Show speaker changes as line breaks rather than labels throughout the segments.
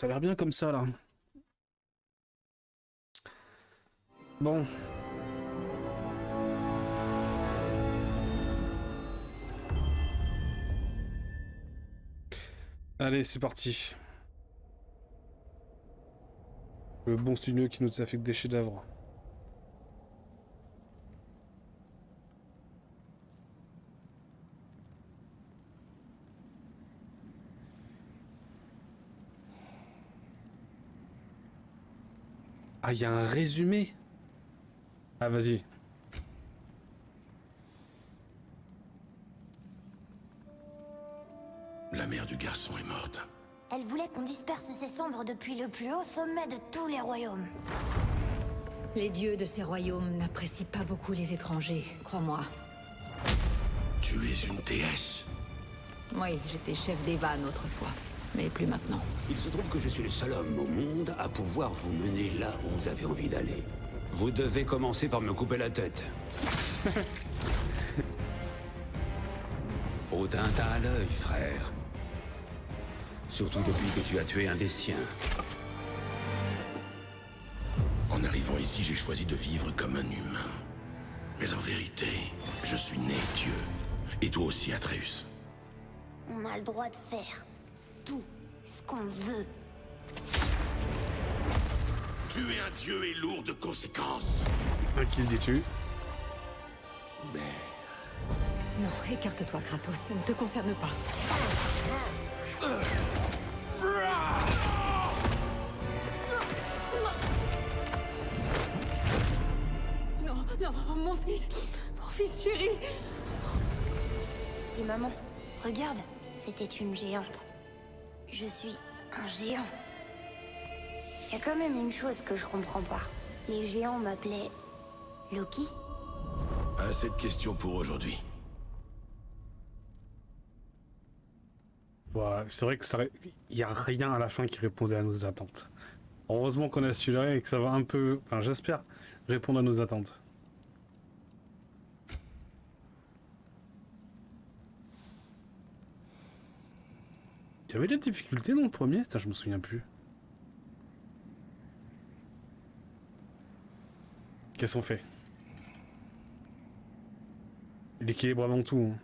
Ça a l'air bien comme ça, là. Bon. Allez, c'est parti. Le bon studio qui nous a fait que des chefs-d'œuvre. Ah, il y a un résumé. Ah, vas-y.
La mère du garçon est morte.
Elle voulait qu'on disperse ses cendres depuis le plus haut sommet de tous les royaumes.
Les dieux de ces royaumes n'apprécient pas beaucoup les étrangers, crois-moi.
Tu es une déesse.
Oui, j'étais chef d'Evan autrefois, mais plus maintenant.
Il se trouve que je suis le seul homme au monde à pouvoir vous mener là où vous avez envie d'aller. Vous devez commencer par me couper la tête. Au teint à l'œil, frère. Surtout depuis que tu as tué un des siens.
En arrivant ici, j'ai choisi de vivre comme un humain. Mais en vérité, je suis né Dieu. Et toi aussi, Atreus.
On a le droit de faire tout ce qu'on veut.
Tuer un dieu est lourd de conséquences.
Un kill dis-tu.
Non, écarte-toi, Kratos, ça ne te concerne pas. Non, non, mon fils chéri.
C'est maman. Regarde, c'était une géante. Je suis un géant. Il y a quand même une chose que je comprends pas. Les géants m'appelaient Loki.
Assez de questions pour aujourd'hui.
Ouais, c'est vrai que ça... Il y a rien à la fin qui répondait à nos attentes. Heureusement qu'on a celui-là et que ça va un peu... Enfin, j'espère répondre à nos attentes. Il y avait des difficultés dans le premier? Putain, je me souviens plus. Qu'est-ce qu'on fait? L'équilibre avant tout. Hein.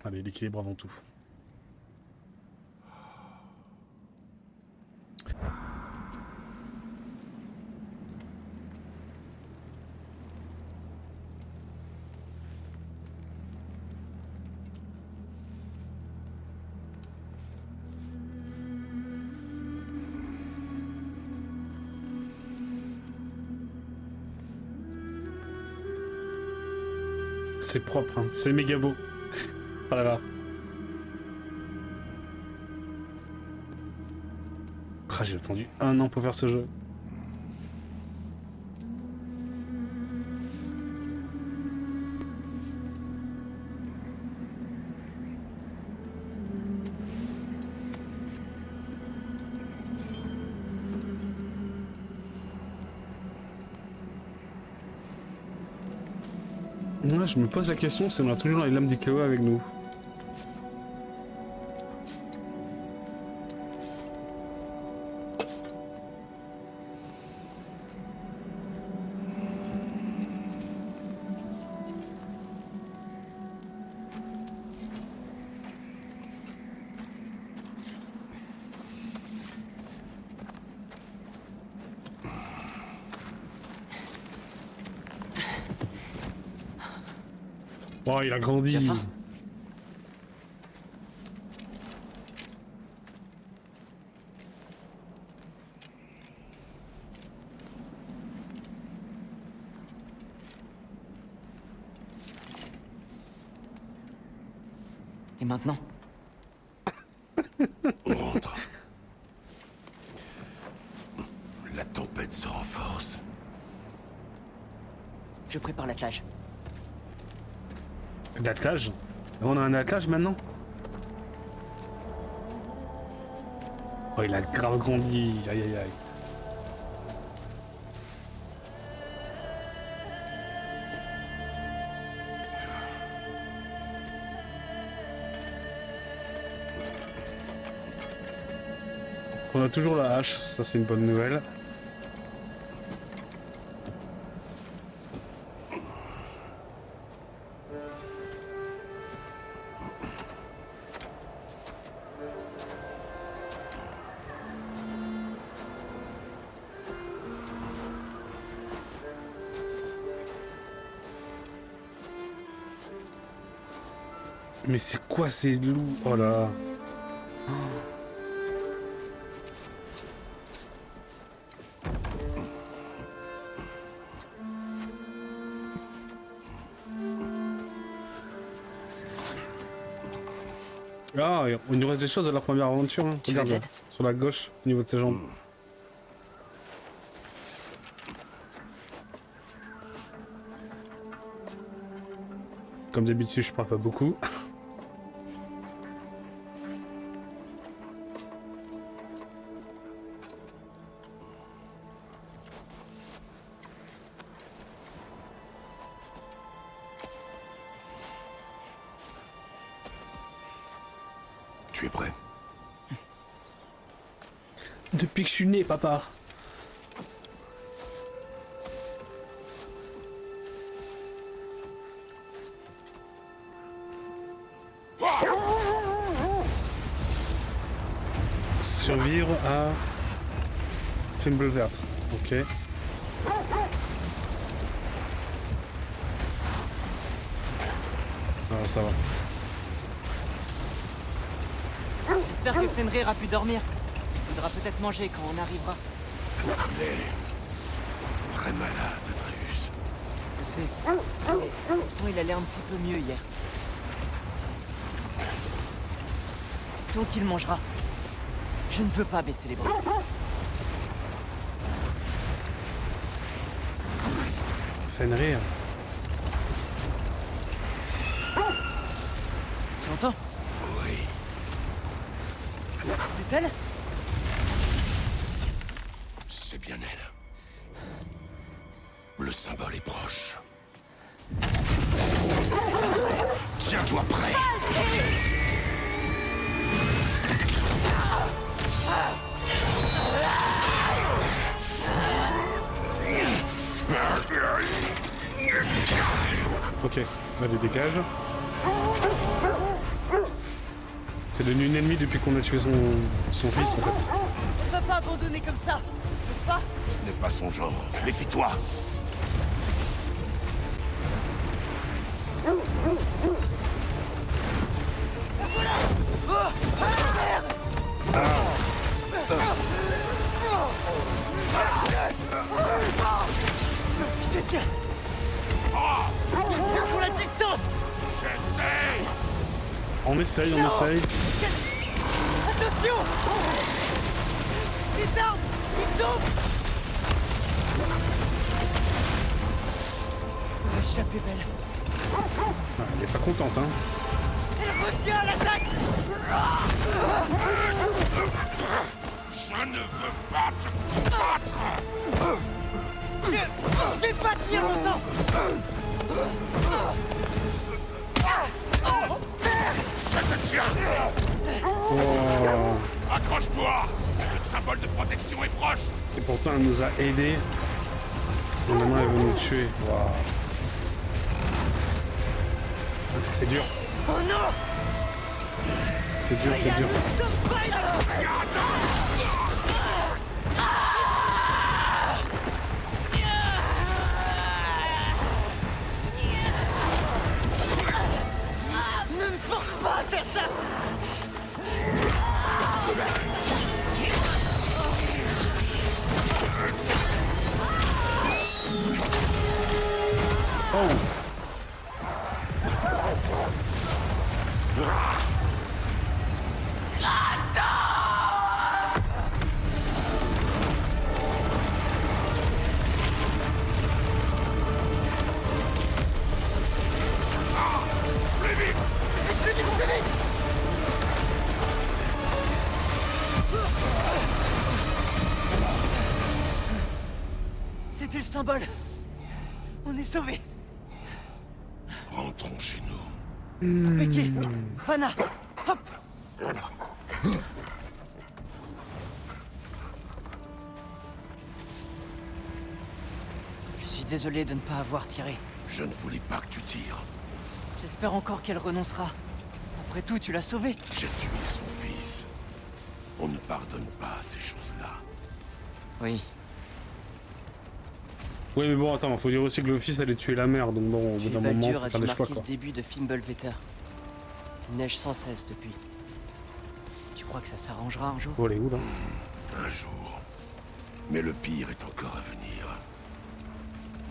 Allez, l'équilibre avant tout. C'est propre, hein. C'est méga beau. Oh là là. Ah, j'ai attendu 1 an pour faire ce jeu. Moi, je me pose la question si on a toujours les lames du chaos avec nous. Oh, il a grandi.
Tu as faim ? Et maintenant ?
On rentre. La tempête se renforce.
Je prépare l'attelage.
L'attelage? On a un attelage maintenant? Oh, il a grave grandi. Aïe aïe aïe. on a toujours la hache, ça c'est une bonne nouvelle. Mais c'est quoi ces loups? Oh là là. Ah, il nous reste des choses de la première aventure. Hein. Regarde là, sur la gauche, au niveau de ses jambes. Comme d'habitude, je parle pas beaucoup.
Tu es prêt?
Depuis que je suis né, papa. Survivre à Fimbulvert. Ok. Ah, ça va.
J'espère que Fenrir a pu dormir. Il faudra peut-être manger quand on arrivera.
Il est très malade, Atreus.
Je sais. Pourtant, il allait un petit peu mieux hier. Tant qu'il mangera. Je ne veux pas baisser les bras.
Fenrir.
Tu entends?
Oui.
C'est elle?
C'est bien elle. Le symbole est proche. Tiens-toi prêt.
Ok, allez, dégage. C'est devenu une ennemie depuis qu'on a tué son fils en fait.
On peut pas abandonner comme ça, n'est-ce pas?
Ce n'est pas son genre. Méfie-toi.
Je te tiens. Pour la distance.
J'essaie.
On essaye, on essaye.
Attention. Les armes, ils tombent. On a échappé, Belle.
Ah, elle est pas contente, hein.
Elle revient à l'attaque.
Je ne veux pas te battre.
Je vais pas tenir longtemps.
Je te tiens.
Oh.
Accroche-toi. Le symbole de protection est proche.
Et pourtant elle nous a aidés. Et maintenant elle veut nous tuer. Waouh. C'est dur.
Oh non.
C'est dur, c'est dur.
Ne me force pas à faire ça.
Oh.
C'était le symbole. On est sauvés.
Rentrons chez nous.
Speki, Svana, hop. suis désolé de ne pas avoir tiré.
Je ne voulais pas que tu tires.
J'espère encore qu'elle renoncera. Après tout, tu l'as sauvée.
J'ai tué son fils. On ne pardonne pas ces choses-là.
Oui.
Oui, mais bon, attends, faut dire aussi que le fils allait tuer la mère, donc bon, au bout d'un moment,
Baldur
faut
a
faire
dû
des choix,
marquer
quoi.
le début de Fimbulvetter. Il neige sans cesse depuis. Tu crois que ça s'arrangera un jour?
Oh, elle est où, là?
Un jour. Mais le pire est encore à venir.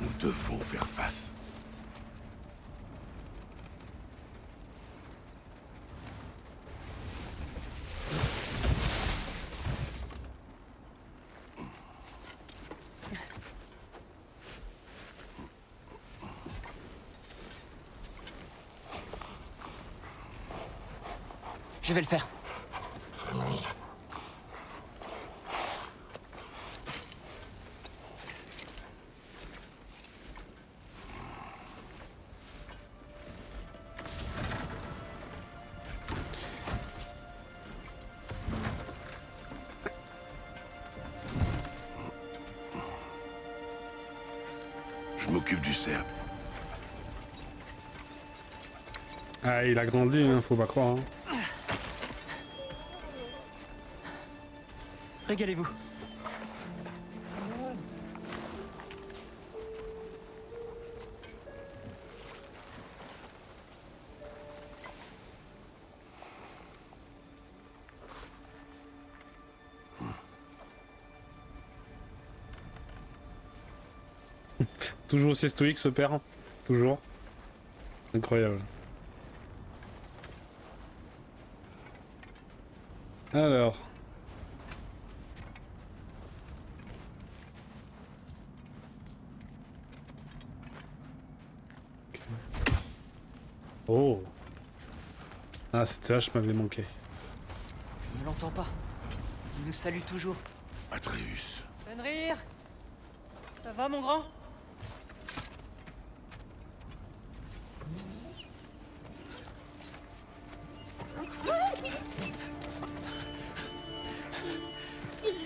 Nous devons faire face.
Je vais le faire.
Je m'occupe du cerf.
Ah, il a grandi, hein, faut pas croire. Hein.
Régalez-vous.
Toujours aussi stoïque, ce père. Toujours. Incroyable. Alors. Oh. Ah, cette hache m'avait manqué.
Je ne l'entends pas. Il nous salue toujours.
Atreus.
Fenrir! Ça va, mon grand?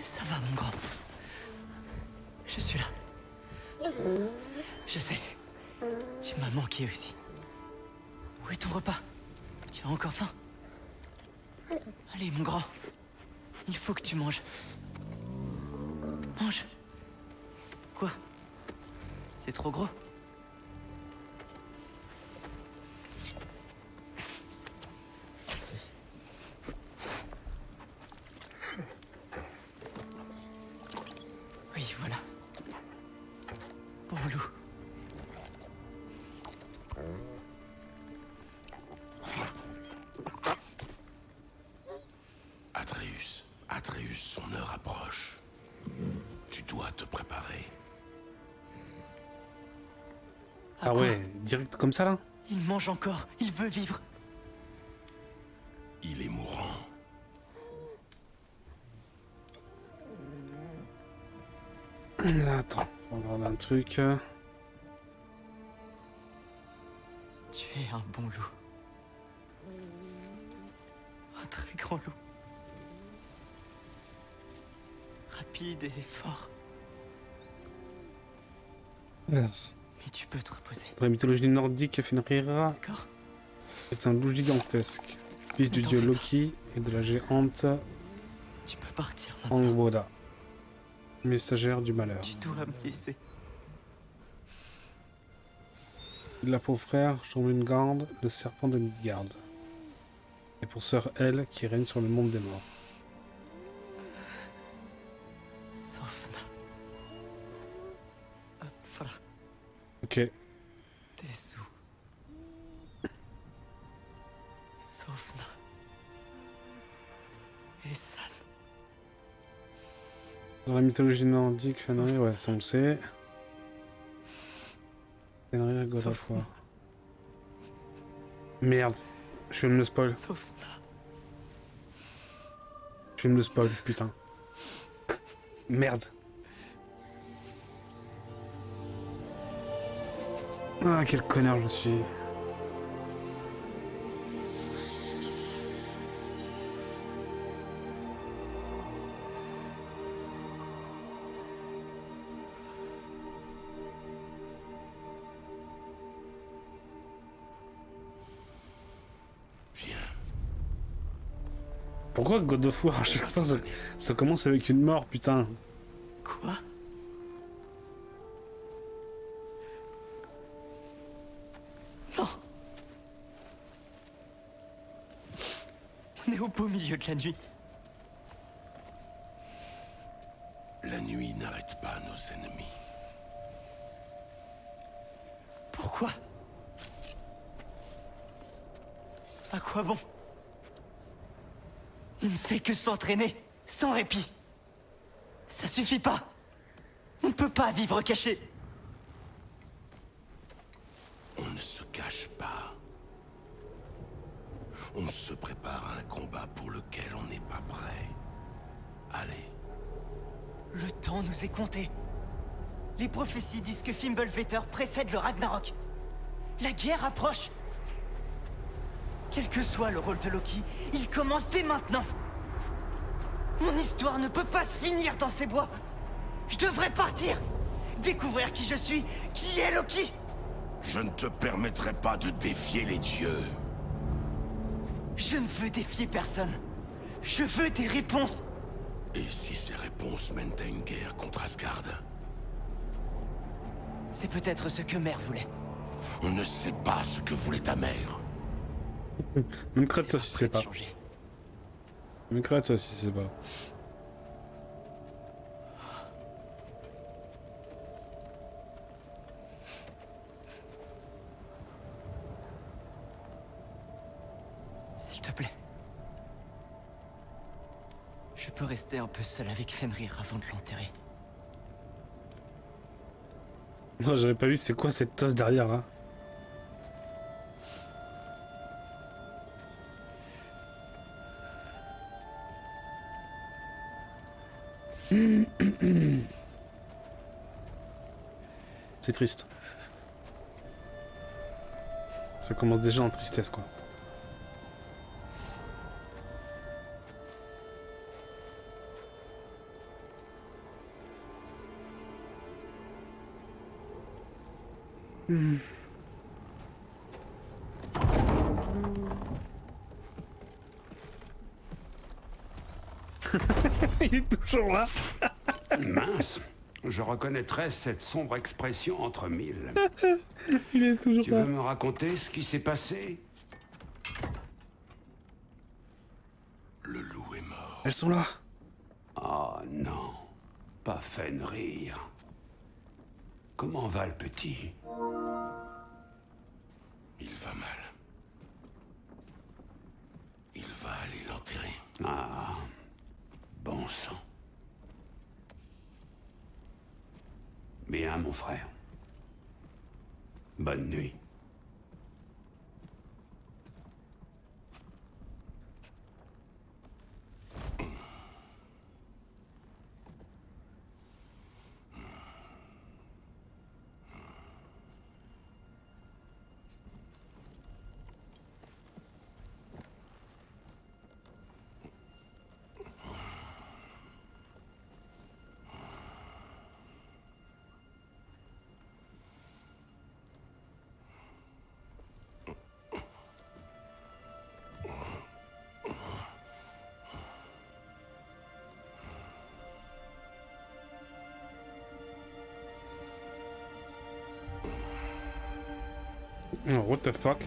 Ça va, mon grand. Je suis là. Je sais. Tu m'as manqué aussi. Où est ton repas? Tu as encore faim? Allez, mon grand. Il faut que tu manges. Mange. Quoi? C'est trop gros? Oui, voilà. Bon loup.
Atreus. Atreus, son heure approche. Tu dois te préparer.
Ah
quoi?
ouais, direct comme ça là?
Il mange encore. Il veut vivre.
Il est mourant.
Attends, on regarde un truc.
Tu es un bon loup. Un très grand loup. Rapide et fort.
Alors,
Mais tu peux te reposer,
dans la mythologie nordique, Fenrir
d'accord?
est un loup gigantesque, fils du
Ne t'en
dieu
fais pas.
Loki et de la géante
Tu peux partir maintenant.
Angbodda, messagère du malheur.
Tu dois me laisser.
Il a pour frère Jormungand, le serpent de Midgard. Et pour sœur Elle, qui règne sur le monde des morts.
Sofna. Upfra.
Ok,
Tesu. Sofna. Essan.
dans la mythologie nordique, Fenrir, ouais, ça on le sait. Fenrir, God of War. Merde, je viens de me spoil.
Sofna.
Je viens de me spoil, putain. Merde. Ah, quel connard je suis. Pourquoi God of War à chaque fois ça commence avec une mort, putain?
Quoi? Non. On est au beau milieu de la nuit.
La nuit n'arrête pas nos ennemis.
Pourquoi? À quoi bon? On ne fait que s'entraîner, sans répit. Ça suffit pas. On ne peut pas vivre caché.
On ne se cache pas. On se prépare à un combat pour lequel on n'est pas prêt. Allez.
Le temps nous est compté. Les prophéties disent que Fimbulvetter précède le Ragnarok. La guerre approche. Quel que soit le rôle de Loki, il commence dès maintenant. Mon histoire ne peut pas se finir dans ces bois. Je devrais partir. Découvrir qui je suis, qui est Loki.
Je ne te permettrai pas de défier les dieux.
Je ne veux défier personne. Je veux des réponses.
Et si ces réponses mènent à une guerre contre Asgard?
C'est peut-être ce que Mère voulait.
On ne sait pas ce que voulait ta mère.
Même Kratos il sait pas.
Changer.
Même Kratos il sait pas.
S'il te plaît. Je peux rester un peu seul avec Fenrir avant de l'enterrer.
Non, j'avais pas vu c'est quoi cette tosse derrière là. C'est triste. Ça commence déjà en tristesse quoi. Il est toujours là.
Mince, je reconnaîtrais cette sombre expression entre mille.
Il est toujours
Tu
là.
veux me raconter ce qui s'est passé?
Le loup est mort.
Elles sont là.
Oh non, pas Fenrir. Comment va le petit?
Il va mal. Il va aller l'enterrer.
Ah, bon sang. Bien, mon frère. Bonne nuit.
Oh, what the fuck?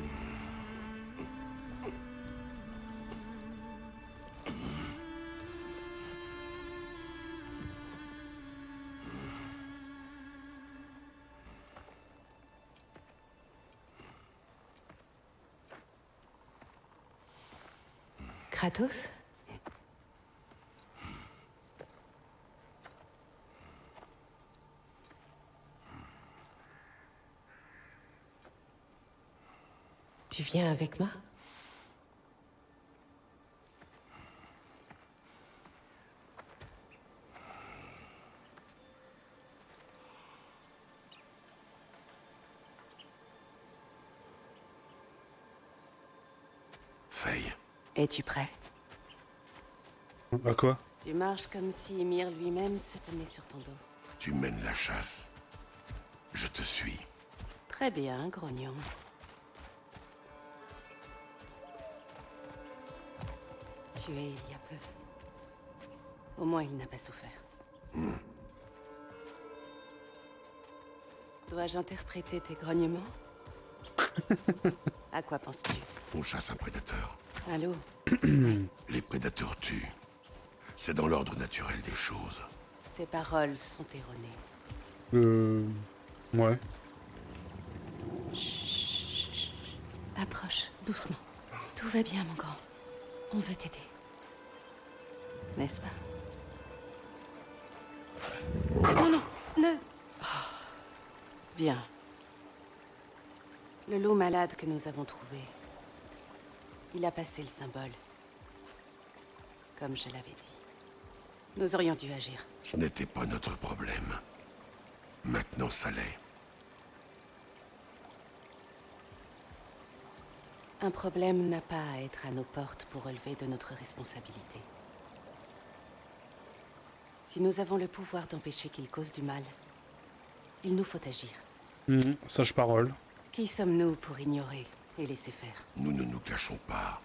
Kratos? Tu viens avec moi?
Faye,
Es-tu prêt?
À quoi?
Tu marches comme si Ymir lui-même se tenait sur ton dos.
tu mènes la chasse. Je te suis.
Très bien, grognon. tué il y a peu. Au moins, il n'a pas souffert. Dois-je interpréter tes grognements? À quoi penses-tu?
On chasse un prédateur.
Allô?
Les prédateurs tuent. C'est dans l'ordre naturel des choses.
Tes paroles sont erronées.
Ouais.
Chut. Approche, doucement. Tout va bien, mon grand. On veut t'aider. N'est-ce pas? Non, ne... Oh. Viens. Le loup malade que nous avons trouvé. Il a passé le symbole. Comme je l'avais dit. Nous aurions dû agir.
Ce n'était pas notre problème. Maintenant, ça l'est.
Un problème n'a pas à être à nos portes pour relever de notre responsabilité. Si nous avons le pouvoir d'empêcher qu'il cause du mal, il nous faut agir.
Sage parole.
Qui sommes-nous pour ignorer et laisser faire?
Nous ne nous cachons pas.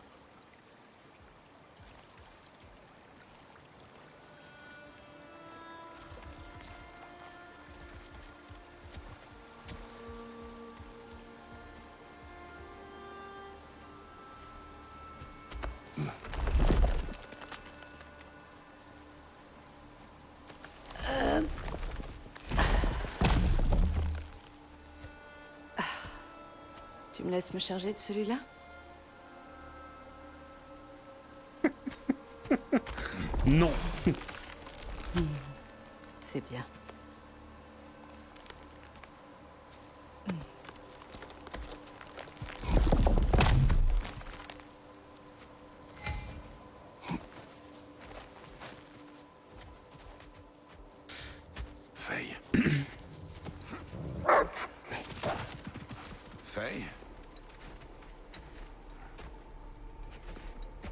Tu me laisses me charger de celui-là?
Non.
C'est bien.
Faye. Faye?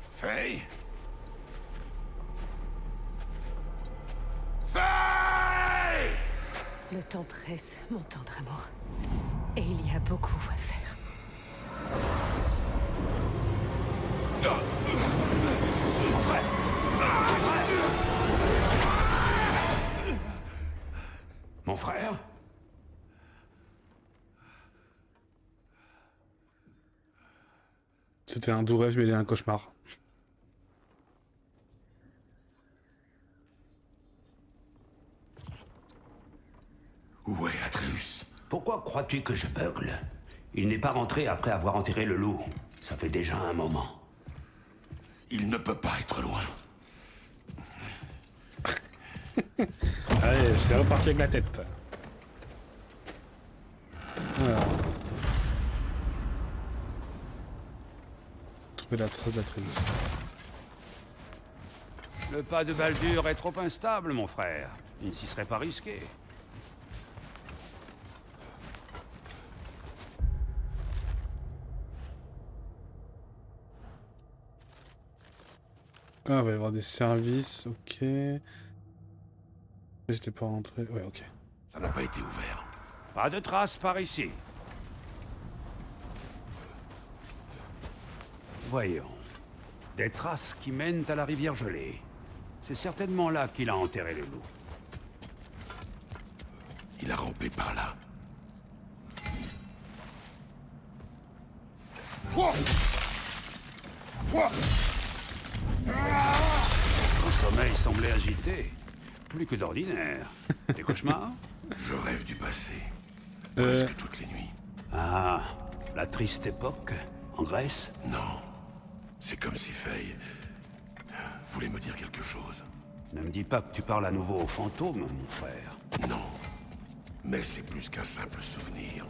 Faye? Faye!
Le temps presse, mon tendre amour. Et il y a beaucoup à faire.
Mon frère! Mon frère?
C'était un doux rêve, mais il est un cauchemar.
Où est Atreus?
Pourquoi crois-tu que je bugle? Il n'est pas rentré après avoir enterré le loup. Ça fait déjà un moment.
Il ne peut pas être loin.
Allez, c'est reparti avec la tête. Alors. Trouver la trace d'Atreus.
Le pas de Baldur est trop instable, mon frère. Il ne s'y serait pas risqué.
Ah, il va y avoir des services, ok. Je l'ai pas rentré. Ouais, ok.
Ça n'a pas été ouvert.
Pas de traces par ici. Voyons. Des traces qui mènent à la rivière gelée. C'est certainement là qu'il a enterré le loup.
Il a rampé par là.
Son sommeil semblait agité. Plus que d'ordinaire. Des cauchemars?
Je rêve du passé.
Euh.
Presque toutes les nuits.
Ah, la triste époque, en Grèce?
Non. C'est comme si Faye voulait me dire quelque chose.
Ne me dis pas que tu parles à nouveau aux fantômes, mon frère.
Non. Mais c'est plus qu'un simple souvenir.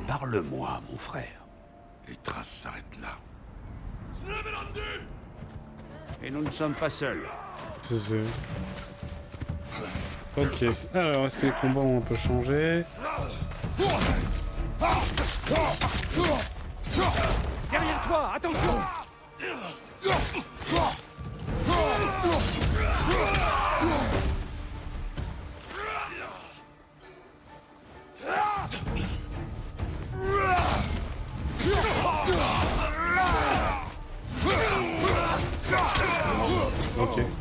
Parle-moi, mon frère.
Les traces s'arrêtent là.
Et nous ne sommes pas seuls.
C'est... Ok. Alors, est-ce que les combats ont un peu changé?
Derrière toi, attention!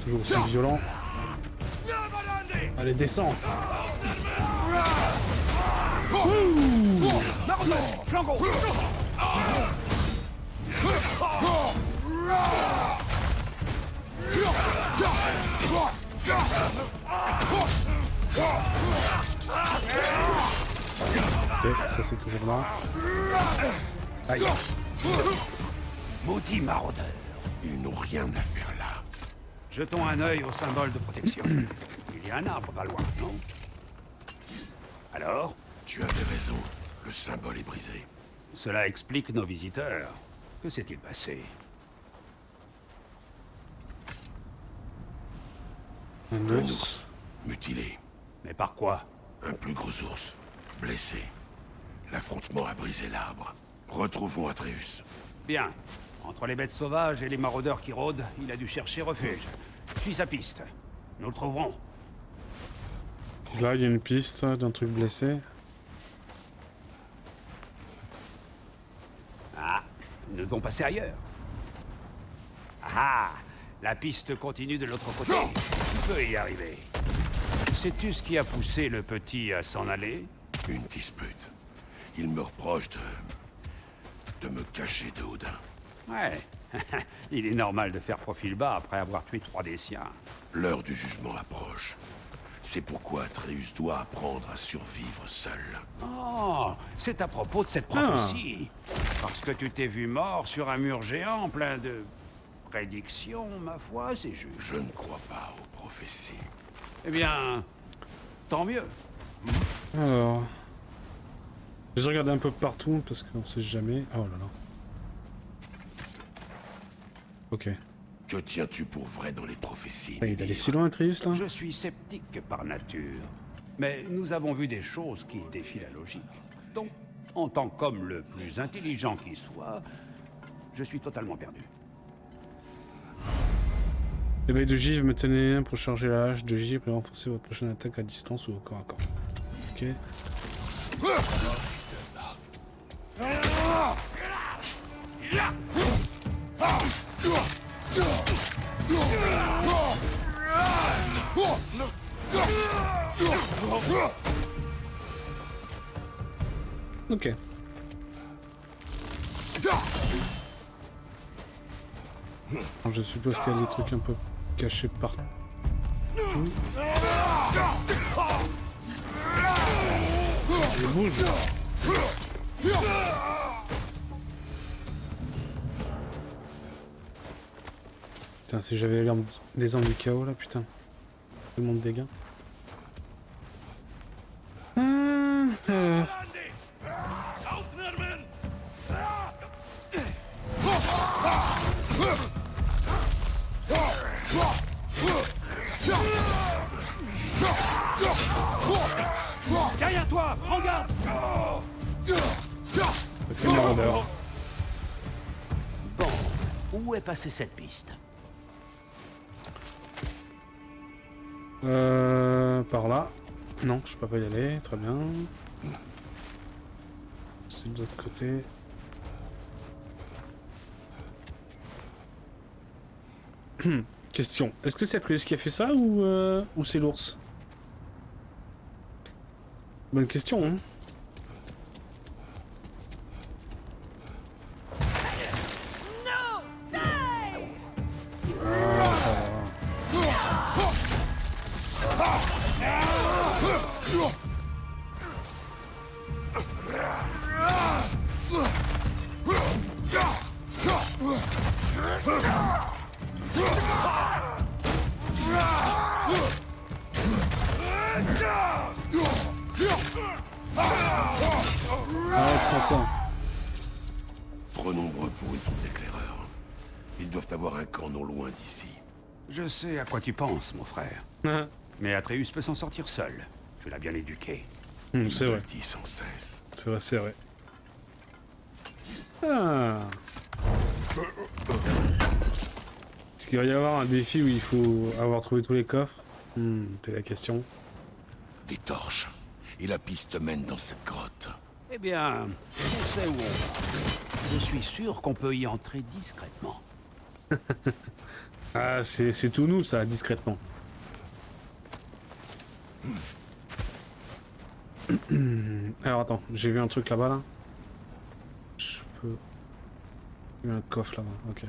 toujours aussi violent. Allez, descends. Ok, ça c'est toujours là. Aïe.
Maudit maraudeur.
Ils n'ont rien à faire là.
Jetons un œil au symbole de protection. Il y a un arbre pas loin, non? Alors?
Tu avais raison. Le symbole est brisé.
Cela explique nos visiteurs. Que s'est-il passé?
Un
Un
ours.
ours. Mutilé.
Mais par quoi?
Un plus gros ours. Blessé. L'affrontement a brisé l'arbre. Retrouvons Atreus.
Bien. Entre les bêtes sauvages et les maraudeurs qui rôdent, il a dû chercher refuge. Suis sa piste. Nous le trouverons.
Là, il y a une piste d'un truc blessé.
Ah, nous devons passer ailleurs. Ah, la piste continue de l'autre côté. Tu peux y arriver. Sais-tu ce qui a poussé le petit à s'en aller?
Une dispute. Il me reproche de me cacher de Odin.
Ouais. Il est normal de faire profil bas après avoir tué 3 des siens.
L'heure du jugement approche. C'est pourquoi Atreus doit apprendre à survivre seul.
Oh, c'est à propos de cette prophétie. Parce que tu t'es vu mort sur un mur géant plein de prédictions, ma foi, c'est juste.
Je ne crois pas aux prophéties.
Eh bien, tant mieux.
Alors... J'ai regardé un peu partout parce qu'on sait jamais... Oh là là. Ok.
Que tiens-tu pour vrai dans les prophéties?
Il est allé si loin, Atreus, là?
Je suis sceptique par nature. Mais nous avons vu des choses qui défient la logique. Donc, en tant qu'homme le plus intelligent qui soit, je suis totalement perdu.
L'éveil de givre, maintenez un pour charger la hache de givre et renforcer votre prochaine attaque à distance ou au corps à corps. Ok. Ok. Alors, je suppose qu'il y a des trucs un peu cachés partout. Il bouge. Putain, si j'avais les armes du chaos là, putain. Tellement de dégâts. Alors.
Derrière toi, prends garde.
Ok, maraudeur.
Bon, où est passée cette piste?
Par là. Non, je peux pas y aller, très bien. C'est de l'autre côté. Question, est-ce que c'est Atreus qui a fait ça ou c'est l'ours? Bonne question, hein.
Trop nombreux pour une troupe d'éclaireurs. Ils doivent avoir un camp non loin d'ici.
Je sais à quoi tu penses, mon frère. Mais Atreus peut s'en sortir seul. Tu l'as bien éduqué.
C'est vrai.
Dit sans cesse.
C'est vrai, c'est vrai. Ah. Est-ce qu'il va y avoir un défi où il faut avoir trouvé tous les coffres? C'est la question.
Des torches. Et la piste mène dans cette grotte.
Eh bien, on sait où on va. Je suis sûr qu'on peut y entrer discrètement.
Ah, c'est tout nous, ça, discrètement. Alors attends, j'ai vu un truc là-bas là. Je peux. Il y a un coffre là-bas, ok.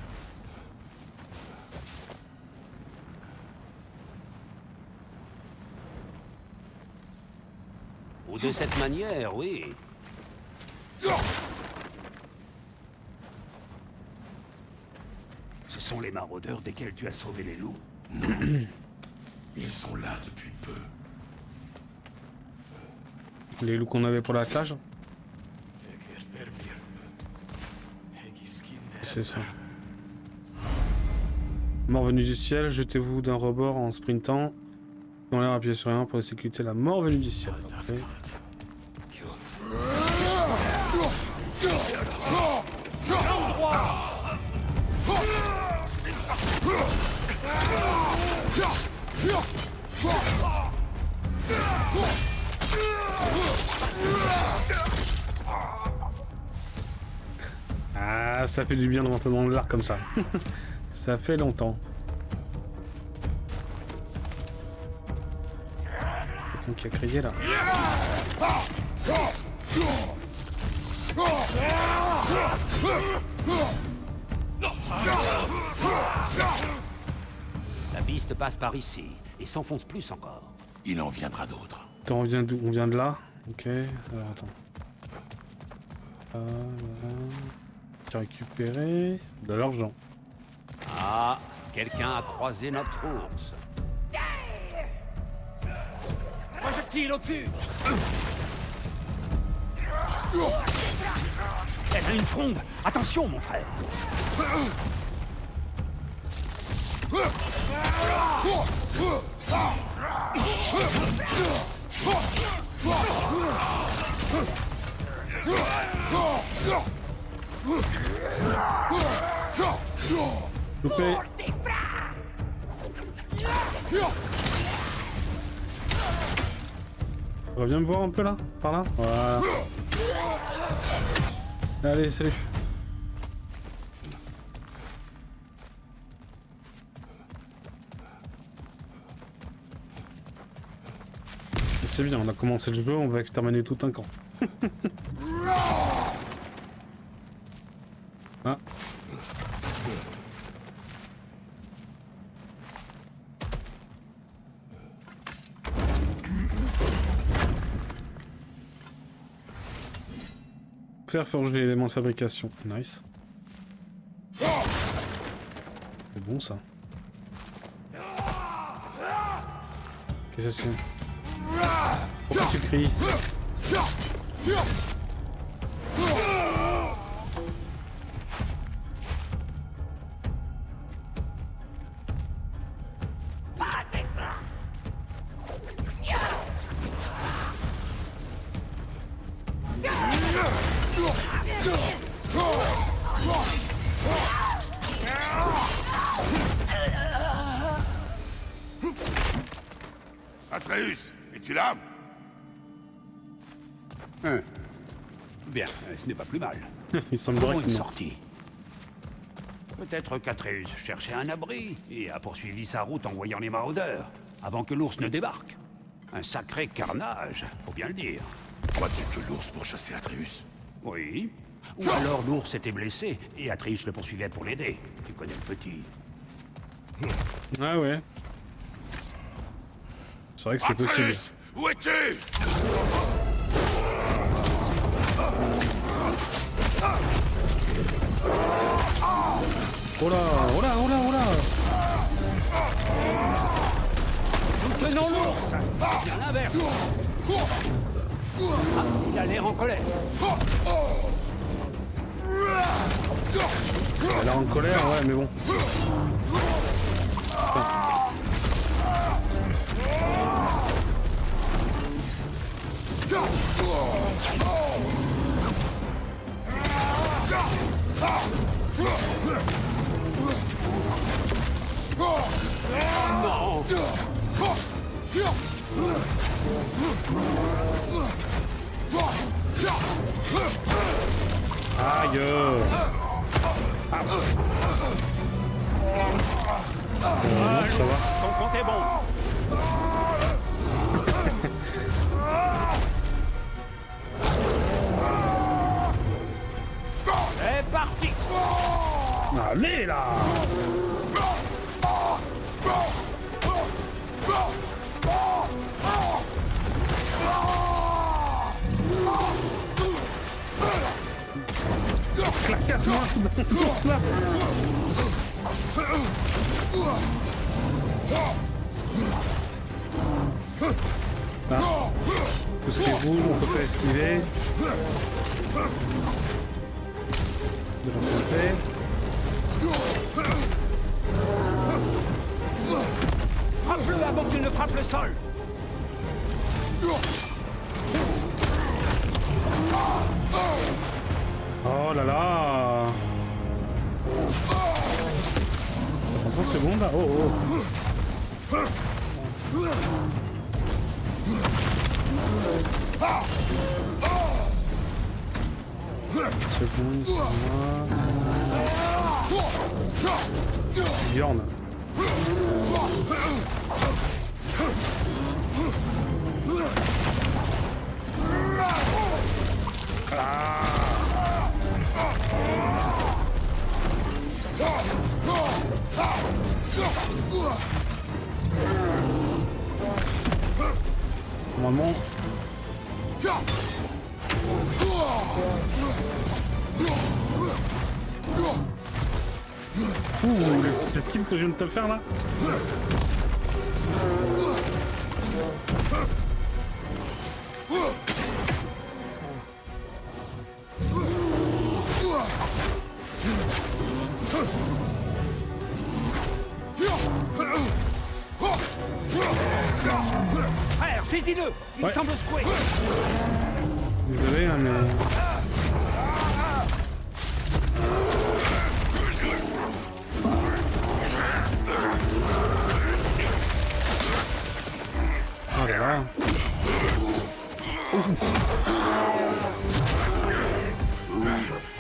Ou de cette manière, oui. Ce sont les maraudeurs desquels tu as sauvé les loups.
Ils sont là depuis peu.
Les loups qu'on avait pour l'attelage. C'est ça. Mort venue du ciel, jetez-vous d'un rebord en sprintant. On l'air appuyé sur rien pour exécuter la mort venue du ciel. Parfait. Ah, ça fait du bien de rentrer dans le lard comme ça. Ça fait longtemps. Quelqu'un qui a crié là.
La piste passe par ici et s'enfonce plus encore.
Il en viendra d'autres.
Attends, on vient d'où? On vient de là. Ok. Alors attends. Voilà. J'ai récupéré de l'argent.
Ah, quelqu'un a croisé notre ours. Projectile au-dessus. Elle a une fronde. Attention, mon frère.
Loupé. Reviens me voir un peu là, par là. Voilà. Allez, salut. C'est bien, on a commencé le jeu, on va exterminer tout un camp. Ah. Faire forger l'élément de fabrication. Nice. C'est bon ça. Qu'est-ce que c'est? Pourquoi tu cries?
Atreus, es-tu là?
Bien, ce n'est pas plus mal.
Il semblerait
Comment
que
une
non.
sortie? Peut-être qu'Atreus cherchait un abri et a poursuivi sa route en voyant les maraudeurs, avant que l'ours ne débarque. Un sacré carnage, faut bien le dire.
Crois-tu que l'ours pourchassait Atreus?
Oui. Ou alors l'ours était blessé et Atreus le poursuivait pour l'aider. Tu connais le petit.
Ah ouais. C'est vrai que c'est possible.
Atreus, où es-tu?
Oh là, oh là, oh là, oh là.
Mais non, l'ours! C'est l'inverse! Ah, il a l'air en colère.
Elle est en colère, ouais, mais bon. Aïe. Ah. Non, ça va.
Ton compte est bon. C'est parti.
Allez là. Clacasse-moi dans l'ours là. Ah. Tout ce qui est rouge, on peut pas esquiver. De la santé.
Frappe-le avant qu'il ne frappe le sol.
Oh là là. Attends 30 secondes là. Oh oh. Seconde, c'est moi. Bjorn. Normalement. Ouh, le petit esquive que je viens de te faire là.
Frère, saisis-le. Il
Ouais.
semble secoué.
Désolé, hein, mais. Oh là là.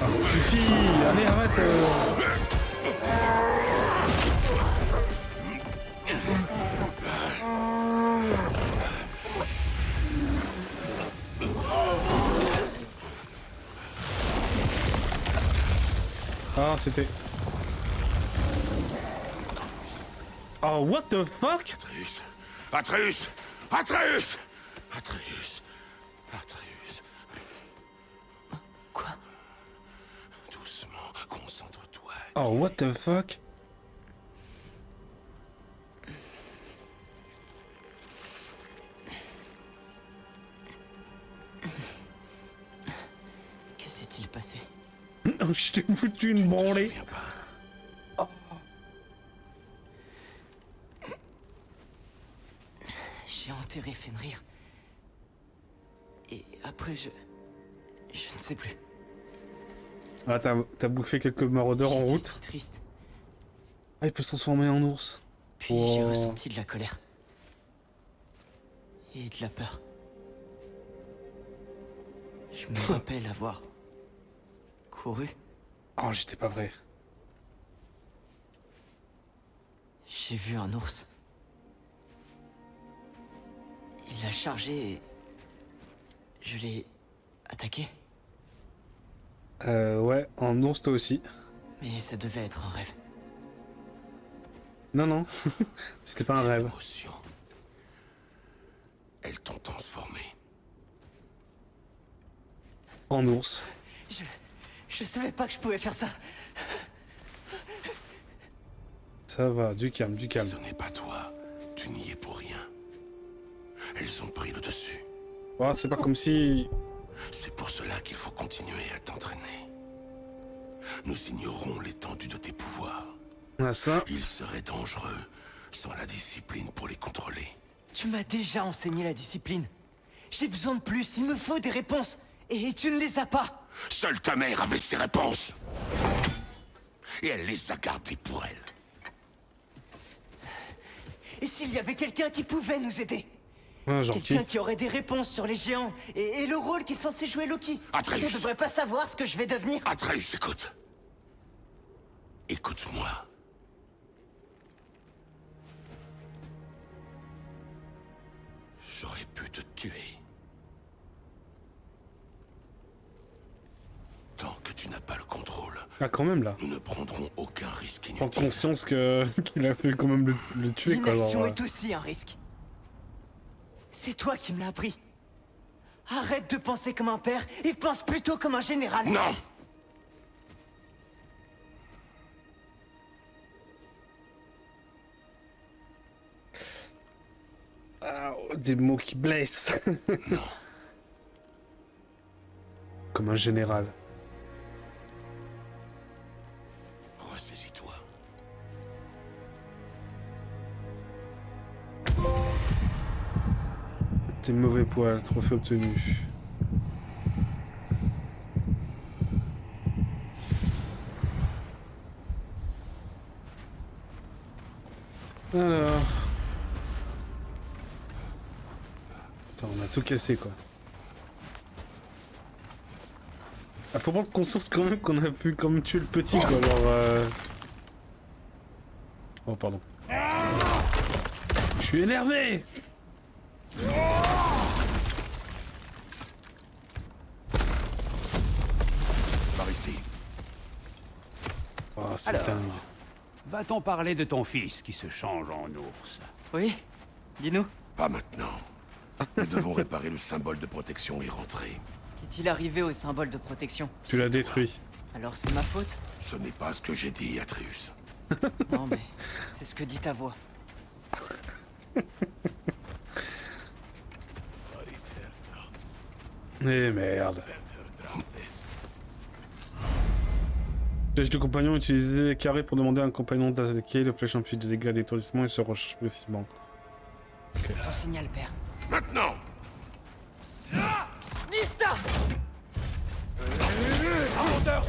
Ah, ça suffit. Allez, arrête. Ah, c'était... Oh, what the fuck?
Atreus. Atreus. Atreus. Atreus. Atreus.
Quoi?
Doucement, concentre-toi.
Oh, what the fuck?
Que s'est-il passé?
Je t'ai foutu une branlée.
Viens pas.
J'ai enterré Fenrir. Et après, je ne sais plus.
Ah, t'as bouffé quelques maraudeurs en
J'étais
route.
si triste.
Ah, il peut se transformer en ours.
Puis
Oh.
j'ai ressenti de la colère. Et de la peur. Je me rappelle avoir couru.
Oh, j'étais pas vrai.
J'ai vu un ours. Il a chargé et je l'ai attaqué.
Ouais, en ours toi aussi.
Mais ça devait être un rêve.
Non, non. C'était pas un
Tes
rêve.
émotions. Elles t'ont transformé.
En ours.
Je savais pas que je pouvais faire ça.
Ça va, du calme, du calme.
Ce n'est pas toi. Tu n'y es pour rien. Elles ont pris le dessus.
Oh, c'est pas comme si...
C'est pour cela qu'il faut continuer à t'entraîner. Nous ignorons l'étendue de tes pouvoirs.
Ah, ça...
Il serait dangereux sans la discipline pour les contrôler.
Tu m'as déjà enseigné la discipline. J'ai besoin de plus, il me faut des réponses. Et tu ne les as pas.
Seule ta mère avait ses réponses. Et elle les a gardées pour elle.
Et s'il y avait quelqu'un qui pouvait nous aider?
Ah, gentil.
Quelqu'un qui aurait des réponses sur les géants et le rôle qu'est censé jouer Loki.
Atreus.
On devrait pas savoir ce que je vais devenir.
Atreus, écoute. Écoute-moi. J'aurais pu te tuer. Tant que tu n'as pas le contrôle,
Ah, quand même, là.
nous ne prendrons aucun risque
Prends
inutile.
conscience que qu'il a pu quand même le tuer, quoi.
L'inaction
Genre,
est aussi un risque. C'est toi qui me l'as appris. Arrête de penser comme un père et pense plutôt comme un général.
Non!
Ah, des mots qui blessent.
Non.
Comme un général.
Ressaisis-toi.
Tes mauvais poils, trophée obtenu. Alors... Attends, on a tout cassé, quoi. Ah, faut prendre conscience quand même qu'on a pu quand même tuer le petit, quoi, alors... Oh, pardon. Je suis énervé!
Par ici.
Oh, c'est
Alors.
dingue.
Va-t-on parler de ton fils qui se change en ours?
Oui? Dis-nous.
Pas maintenant. Nous devons réparer le symbole de protection et rentrer.
Qu'est-il arrivé au symbole de protection?
Tu l'as détruit.
Alors c'est ma faute?
Ce n'est pas ce que j'ai dit, Atreus.
Non mais c'est ce que dit ta voix.
Eh merde. Flèche de compagnon, utilisez carré pour demander à un compagnon d'attaquer. Le flèche amplifie des dégâts d'étourdissement et se recharge progressivement.
Ton signal, père.
Maintenant!
Nista! Nista!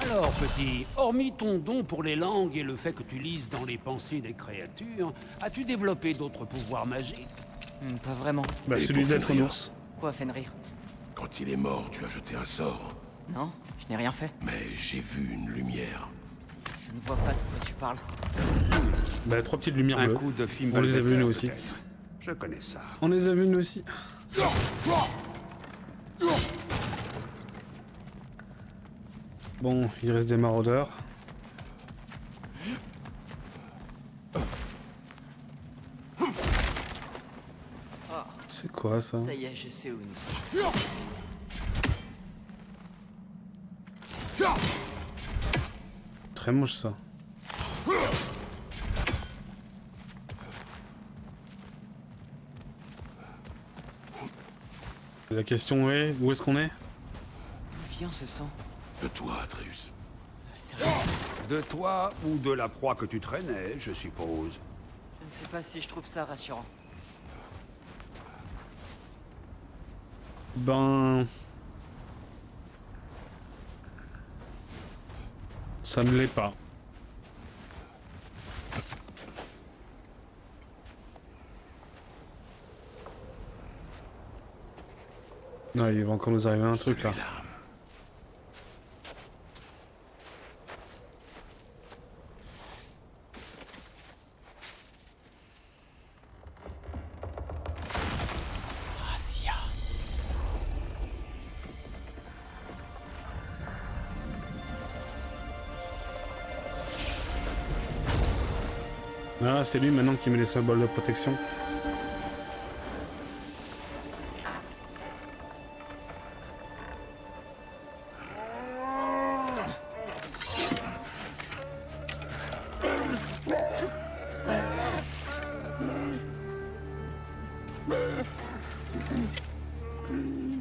Alors, petit, hormis ton don pour les langues et le fait que tu lises dans les pensées des créatures, as-tu développé d'autres pouvoirs magiques?
Pas vraiment.
Bah,
Et
celui
pour
d'être un
Fenrir.
ours.
Quoi, Fenrir?
Quand il est mort, tu as jeté un sort.
Non, je n'ai rien fait.
Mais j'ai vu une lumière.
Je ne vois pas de quoi tu parles.
Bah, 3 petites lumières
Un
bleues.
coup de film.
On les a vus, nous aussi.
Je connais ça.
On les a vus nous aussi. Bon, il reste des maraudeurs. C'est quoi ça?
Ça y est, je sais où nous sommes.
Très moche ça. La question est, où est-ce qu'on est?
D'où vient ce sang?
De toi, Atreus.
Sérieux?
De toi ou de la proie que tu traînais, je suppose.
Je ne sais pas si je trouve ça rassurant.
Ben... Ça ne l'est pas. Non, il va encore nous arriver un truc là.
Celui-là.
Asia.
Ah, c'est lui maintenant qui met les symboles de protection.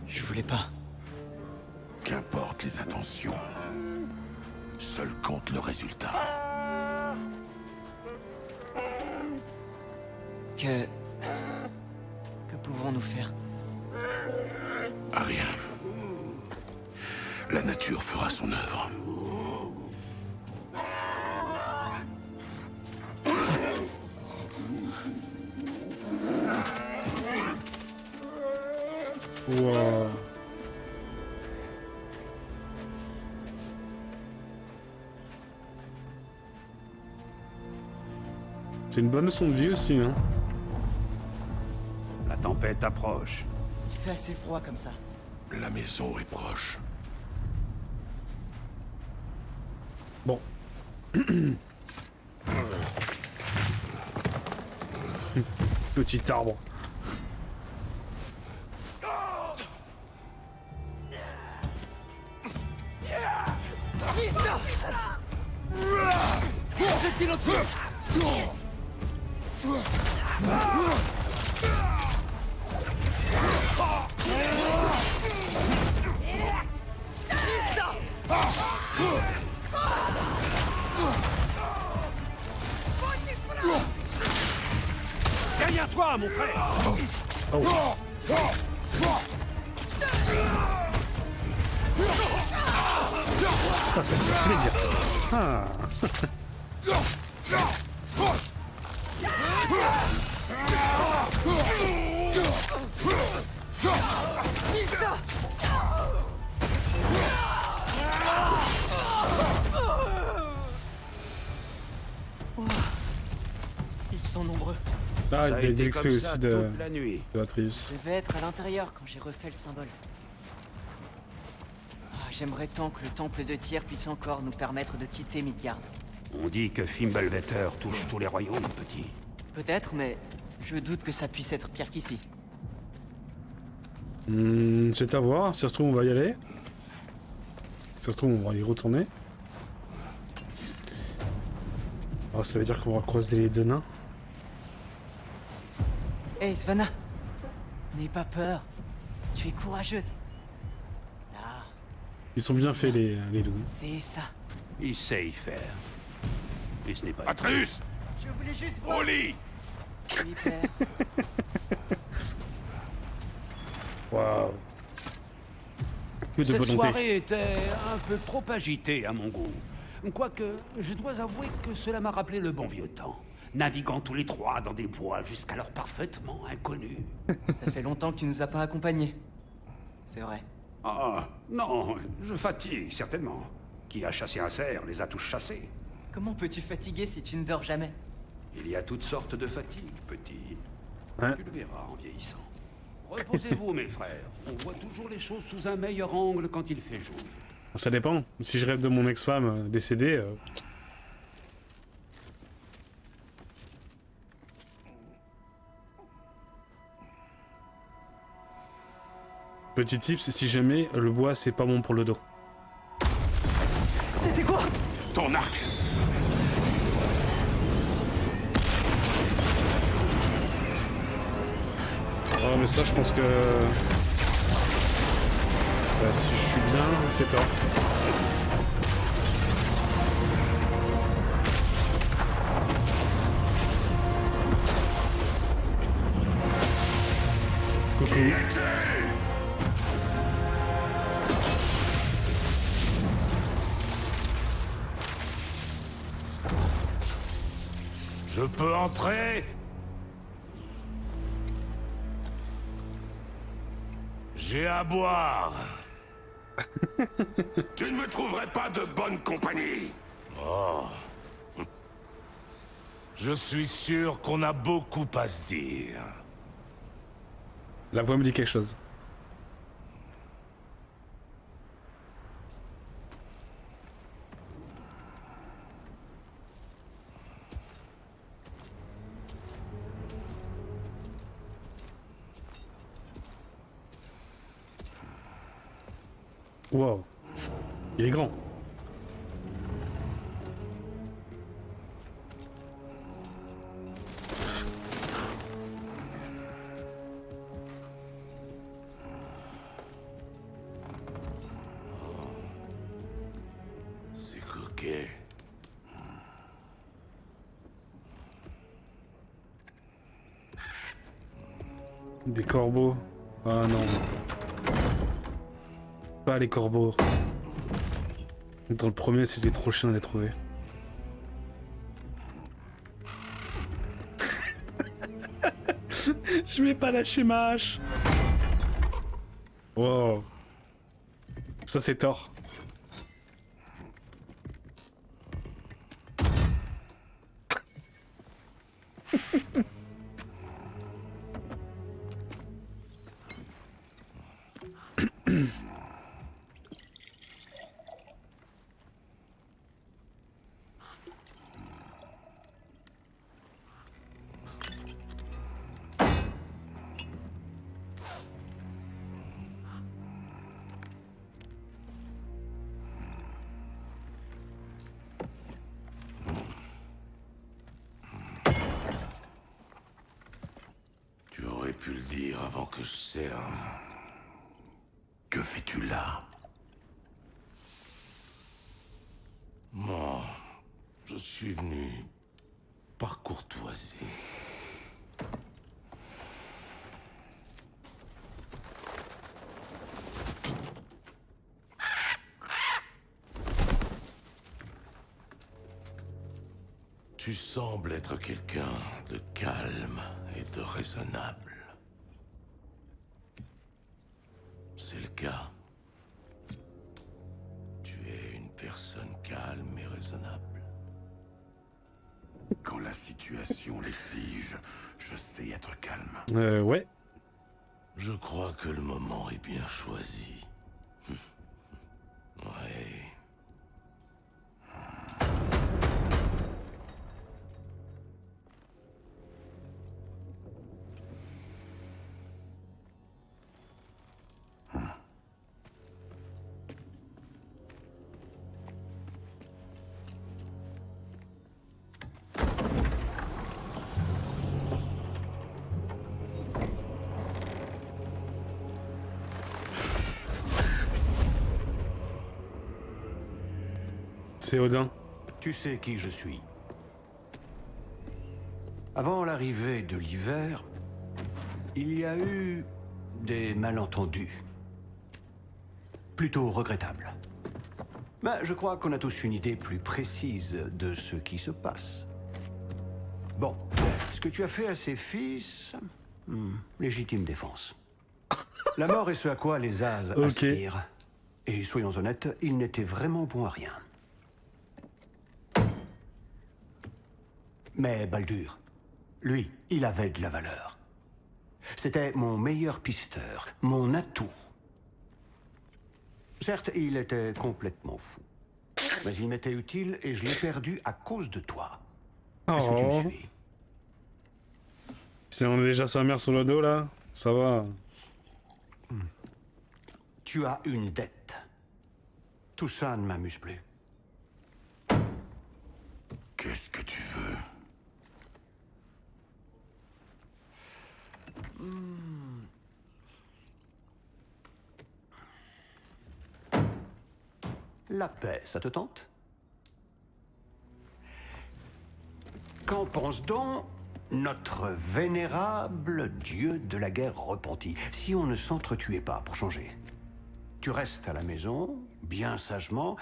Je voulais pas.
Qu'importe les intentions. Seul compte le résultat.
Que pouvons-nous faire?
Rien. La nature fera son œuvre.
Wow. C'est une bonne leçon de vie aussi, hein.
La tempête approche.
Il fait assez froid comme ça.
La maison est proche.
Bon. Petit arbre.
Derrière toi, mon frère!
Ça fait plaisir. Ah.
Ils sont nombreux.
Ah,
Ça a
il y a
été
des XP
comme ça
aussi de
toute la nuit.
Atreus.
Je devais être à l'intérieur quand j'ai refait le symbole. Ah, j'aimerais tant que le temple de Tyr puisse encore nous permettre de quitter Midgard.
On dit que Fimbulvetter touche tous les royaumes, petit.
Peut-être, mais je doute que ça puisse être pire qu'ici.
C'est à voir. Si ça se trouve, on va y aller. Si ça se trouve, on va y retourner. Alors, ça veut dire qu'on va croiser les deux nains.
Hé, Svanna! N'aie pas peur. Tu es courageuse. Là,
Ils sont bien faits, les loups.
c'est ça.
Il sait y faire. Et ce n'est pas...
Atreus!
Je voulais juste
Au lit!
Oui, père.
Waouh. Que de
Cette
volonté.
soirée était un peu trop agitée à mon goût. Quoique, je dois avouer que cela m'a rappelé le bon vieux temps. Naviguant tous les trois dans des bois jusqu'alors parfaitement inconnus.
Ça fait longtemps que tu nous as pas accompagnés. C'est vrai.
Ah, non, je fatigue, certainement. Qui a chassé un cerf les a tous chassés.
Comment peux-tu fatiguer si tu ne dors jamais?
Il y a toutes sortes de fatigues, petit.
Ouais.
Tu le verras en vieillissant. Reposez-vous, mes frères. On voit toujours les choses sous un meilleur angle quand il fait jour.
Ça dépend. Si je rêve de mon ex-femme décédée... Petit tips, si jamais le bois c'est pas bon pour le dos.
C'était quoi?
Ton arc!
Oh mais ça je pense que... Bah, si je suis bien, c'est tort. Coucou.
Je peux entrer? J'ai à boire. Tu ne me trouverais pas de bonne compagnie. Oh. Je suis sûr qu'on a beaucoup à se dire.
La voix me dit quelque chose. Wow. Il est grand.
C'est coquet.
Des corbeaux. Ah non. Pas les corbeaux. Dans le premier, c'était trop chiant de les trouver. Je vais pas lâcher ma hache. Wow. Ça, c'est tort.
Tu aurais pu le dire avant que je serve. Que fais-tu là? Moi, je suis venu par courtoisie. Tu sembles être quelqu'un de calme et de raisonnable. C'est le cas. Tu es une personne calme et raisonnable. Quand la situation l'exige, je sais être calme.
Ouais.
Je crois que le moment est bien choisi. Ouais.
C'est Odin.
Tu sais qui je suis. Avant l'arrivée de l'hiver, il y a eu des malentendus. Plutôt regrettables. Mais je crois qu'on a tous une idée plus précise de ce qui se passe. Bon, ce que tu as fait à ses fils... légitime défense. La mort est ce à quoi les As aspirent. Et soyons honnêtes, ils n'étaient vraiment bons à rien. Mais Baldur, lui, il avait de la valeur. C'était mon meilleur pisteur, mon atout. Certes, il était complètement fou. Mais il m'était utile et je l'ai perdu à cause de toi. Est-ce que tu me suis?
Si on a déjà sa mère sur le dos, là, ça va.
Tu as une dette. Tout ça ne m'amuse plus.
Qu'est-ce que tu veux?
La paix, ça te tente? Qu'en pense donc notre vénérable dieu de la guerre repenti, si on ne s'entretuait pas pour changer? Tu restes à la maison, bien sagement,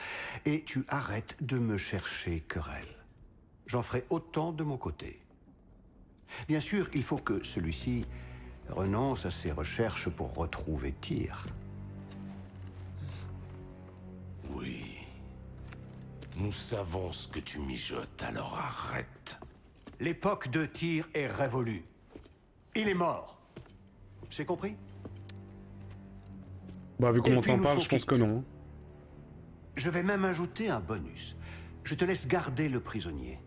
et tu arrêtes de me chercher querelle. J'en ferai autant de mon côté. Bien sûr, il faut que celui-ci renonce à ses recherches pour retrouver Tyr.
Oui. Nous savons ce que tu mijotes, alors arrête.
L'époque de Tyr est révolue. Il est mort. C'est compris?
Bah, vu comment
puis
t'en
nous
parles,
serons
je pense que
quittes.
non.
Je vais même ajouter un bonus. Je te laisse garder le prisonnier.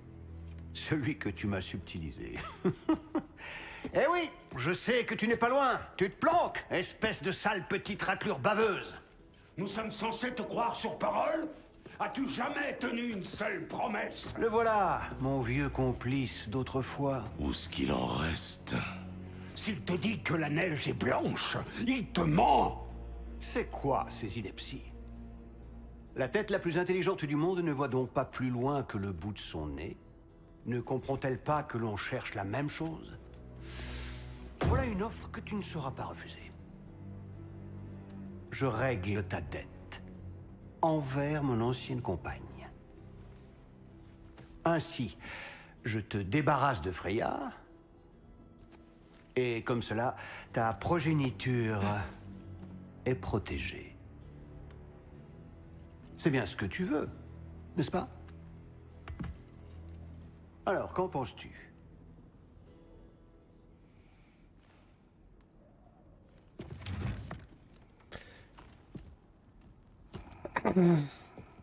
Celui que tu m'as subtilisé. Eh oui, je sais que tu n'es pas loin. Tu te planques, espèce de sale petite raclure baveuse.
Nous sommes censés te croire sur parole? As-tu jamais tenu une seule promesse?
Le voilà, mon vieux complice d'autrefois.
Où est-ce qu'il en reste?
S'il te dit que la neige est blanche, il te ment!
C'est quoi ces inepties? La tête la plus intelligente du monde ne voit donc pas plus loin que le bout de son nez? Ne comprend-elle pas que l'on cherche la même chose? Voilà une offre que tu ne sauras pas refuser. Je règle ta dette. envers mon ancienne compagne. Ainsi, je te débarrasse de Freya, et comme cela, ta progéniture est protégée. C'est bien ce que tu veux, n'est-ce pas? Alors, qu'en penses-tu?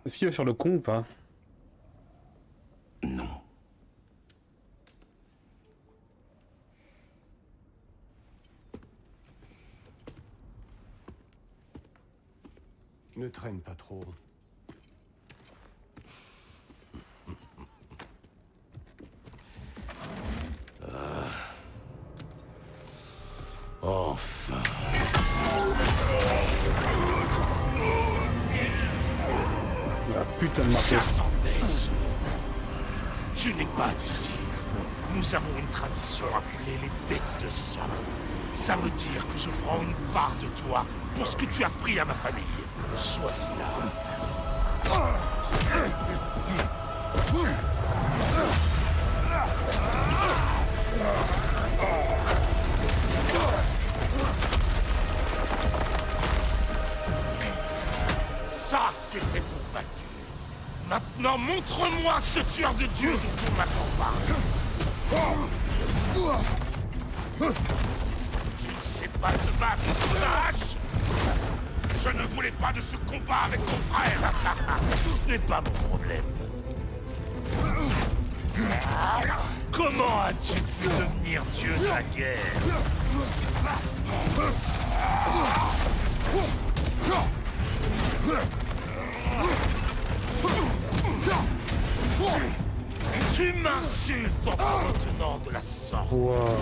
Est-ce qu'il va faire le con ou pas?
Non.
Ne traîne pas trop.
Enfin.
La putain de marteau.
J'attendais. Tu n'es pas d'ici. Nous avons une tradition appelée les dettes de sang. Ça veut dire que je prends une part de toi pour ce que tu as pris à ma famille. Choisis-la. Ça, c'était pour battu. Maintenant, montre-moi ce tueur de Dieu dont on m'attend pas. Tu ne sais pas te battre, sauvage. Je ne voulais pas de ce combat avec ton frère. Ce n'est pas mon problème. Comment as-tu pu devenir dieu de la guerre? Tu m'insultes en contenant de la sorte.
Wow.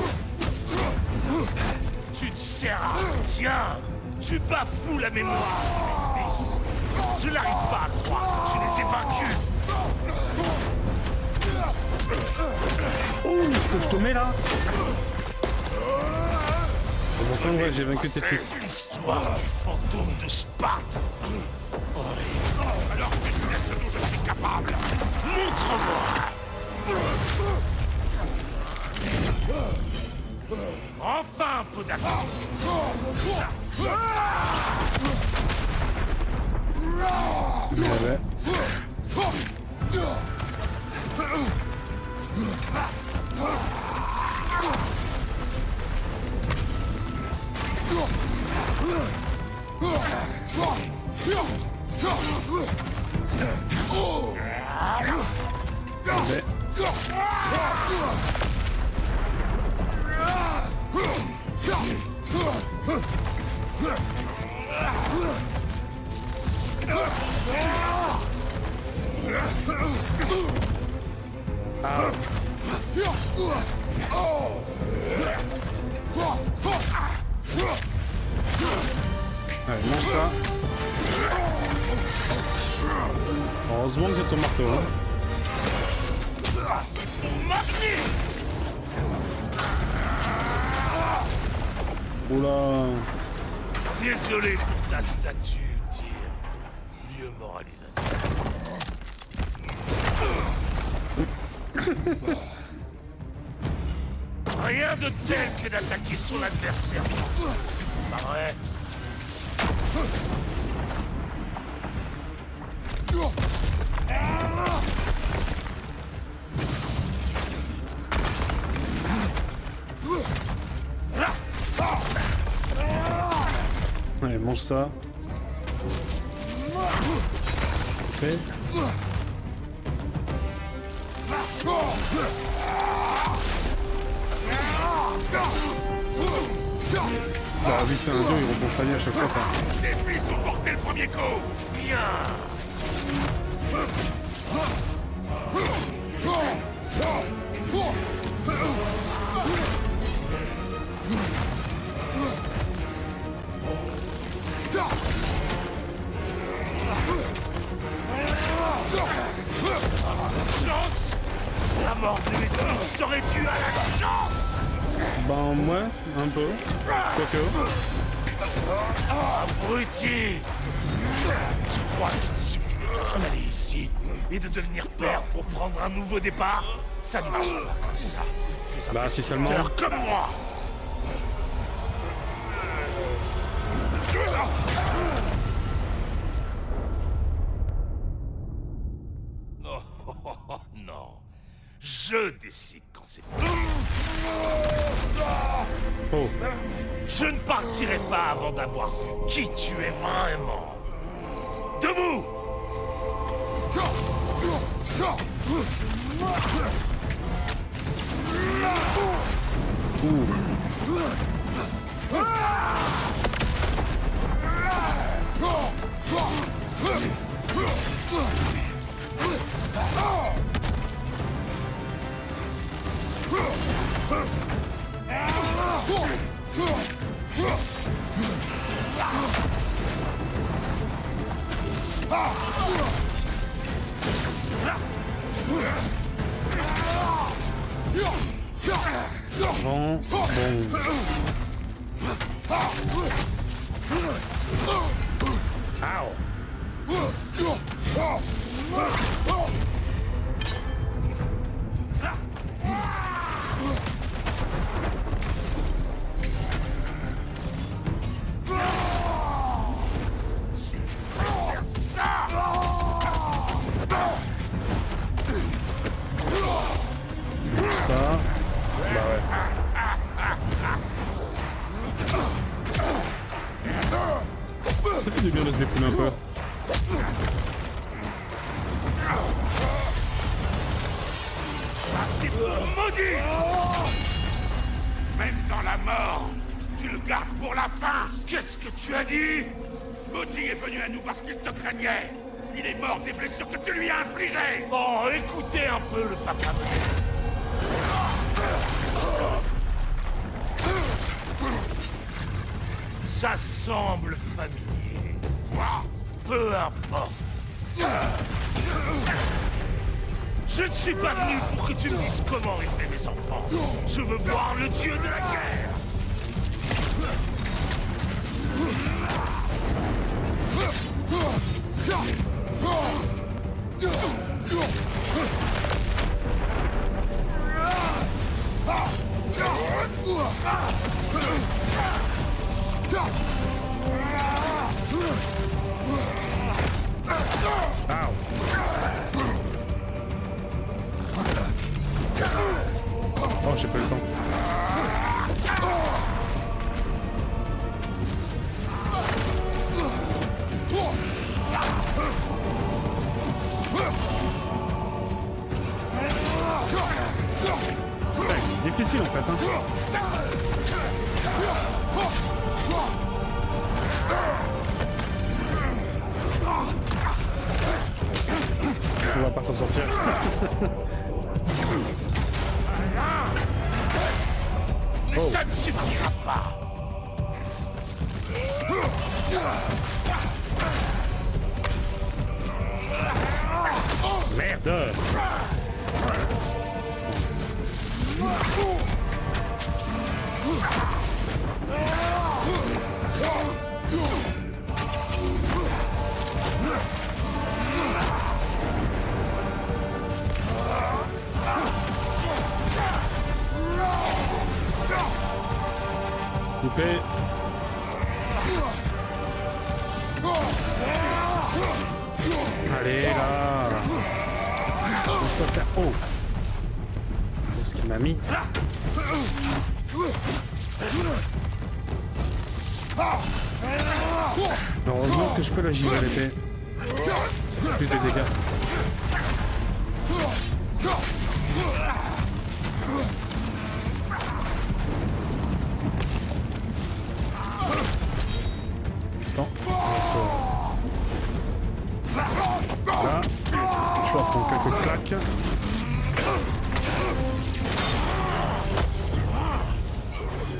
Tu ne sers à rien. Tu bafoues la mémoire de mes fils. Je n'arrive pas à croire que tu les aies vaincus.
Oh, ce que je te mets là. Bon, quand ouais, j'ai vaincu tes fils.
L'histoire du fantôme de Sparte. Alors tu sais ce dont je suis capable. Montre-moi. Enfin un peu d'action.
Ouais. Allez, mange ça. Heureusement que j'ai ton marteau. Hein. Oula.
Désolé pour ta statue, Tyr. Vieux moralisateur. Rien de tel que d'attaquer son adversaire. Pas vrai?
Allez, mange ça. Ok. Bah oui, c'est un jeu, il rebond sa vie à chaque fois. Quoi.
Les fils ont porté le premier coup. Bien. Chance. La mort de mes fils serait due à la chance.
Ben moi, un peu. Quoique.
Abruti. Tu crois qu'il suffit de t'installer ici et de devenir père pour prendre un nouveau départ? Ça ne marche pas comme ça. Tu es un
Bah, si seulement.
persécuteur comme moi. Oh, non. Je décide quand c'est fini.
Oh.
Je ne partirai pas avant d'avoir vu qui tu es vraiment. Debout!
Bon. Ça. Bah ouais. Ça fait du bien de se dépouler un peu.
C'est maudit! Même dans la mort, tu le gardes pour la fin. Qu'est-ce que tu as dit? Maudit est venu à nous parce qu'il te craignait. Il est mort des blessures que tu lui as infligées. Oh, écoutez un peu le papa. Ça semble familier. Peu importe. Je ne suis pas venu pour que tu me dises comment élever mes enfants. Je veux voir le dieu de la guerre.
Oh, j'ai pas eu le temps. Ouais, difficile en fait, hein. On va pas s'en sortir.
Mais ça ne suffira pas.
Merde. Coupé. Allez là. Laisse-toi faire. Oh. Qu'est-ce qu'il m'a mis? Heureusement que je peux la girer l'épée. Ça fait plus de dégâts. Attends, là, je vais prendre quelques claques.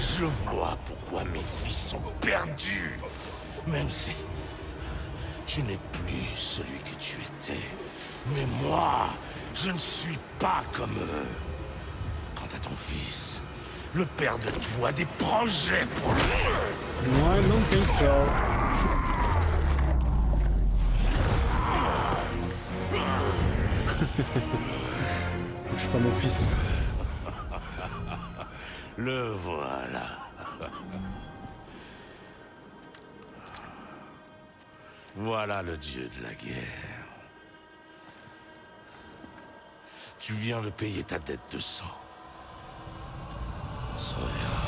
Je vois pourquoi mes fils sont perdus. Même si tu n'es plus celui que tu étais. Mais moi, je ne suis pas comme eux. Quant à ton fils, le père de tout a des projets pour lui.
I don't think so. Je suis pas mon fils.
Le voilà. Voilà le dieu de la guerre. Tu viens de payer ta dette de sang. On se reverra.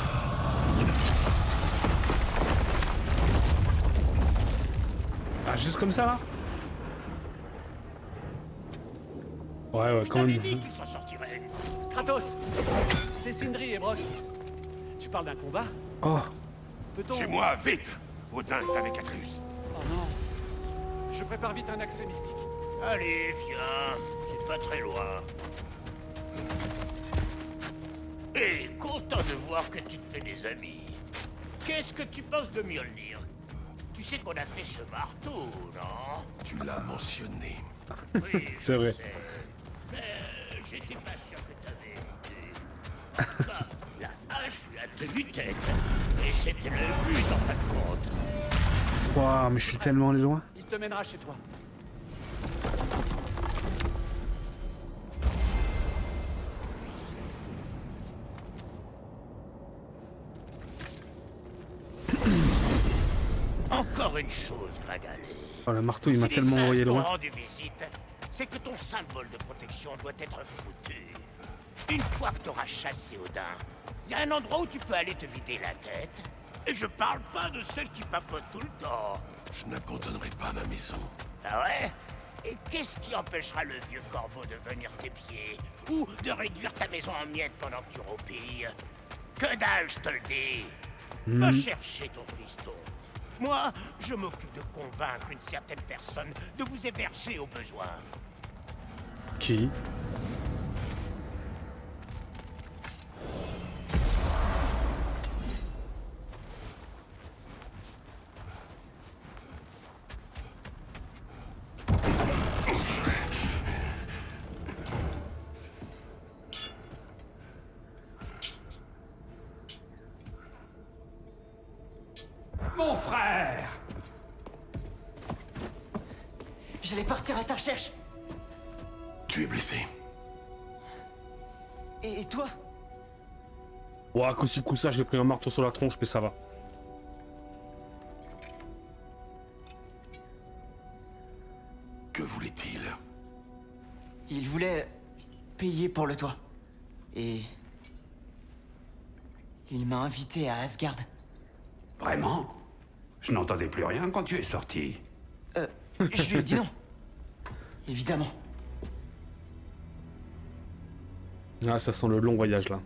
Ah, juste comme ça, là? Ouais, quand même.
Dit qu'il s'en sortirait.
Kratos, c'est Sindri et Brok. Tu parles d'un combat?
Oh,
Peut-on...
Chez moi, vite! Odin est avec Atreus.
Oh non. Je prépare vite un accès mystique.
Allez, viens. C'est pas très loin. Hé, content de voir que tu te fais des amis. Qu'est-ce que tu penses de Mjolnir? Tu sais qu'on a fait ce marteau, non? Tu l'as mentionné. Oui,
c'est vrai.
je sais. Mais j'étais pas sûr que t'avais écouté. Bah, la hache lui a tenu tête. Et c'était le but en fin de compte.
Waouh, mais je suis tellement allé loin.
Il te mènera chez toi.
Encore une chose, Gringalet.
Oh, le marteau, il m'a
Si
tellement
les
envoyé
singes t'ont
loin.
rendu visite, c'est que ton symbole de protection doit être foutu. Une fois que t'auras chassé Odin, il y a un endroit où tu peux aller te vider la tête. Et je parle pas de celle qui papote tout le temps. Je n'abandonnerai pas ma maison. Ah ouais? Et qu'est-ce qui empêchera le vieux corbeau de venir tes pieds? Ou de réduire ta maison en miettes pendant que tu roupilles? Que dalle, je te le dis. Va chercher ton fiston. Moi, je m'occupe de convaincre une certaine personne de vous héberger au besoin.
Qui?
Mon frère! J'allais partir à ta recherche.
Tu es blessé.
Et toi?
Ouah, coup ci coup ça, j'ai pris un marteau sur la tronche, mais ça va.
Que voulait-il?
Il voulait payer pour le toit. Et... il m'a invité à Asgard.
Vraiment? Je n'entendais plus rien quand tu es sorti.
Je lui ai dit non. Évidemment.
Là, ça sent le long voyage, là.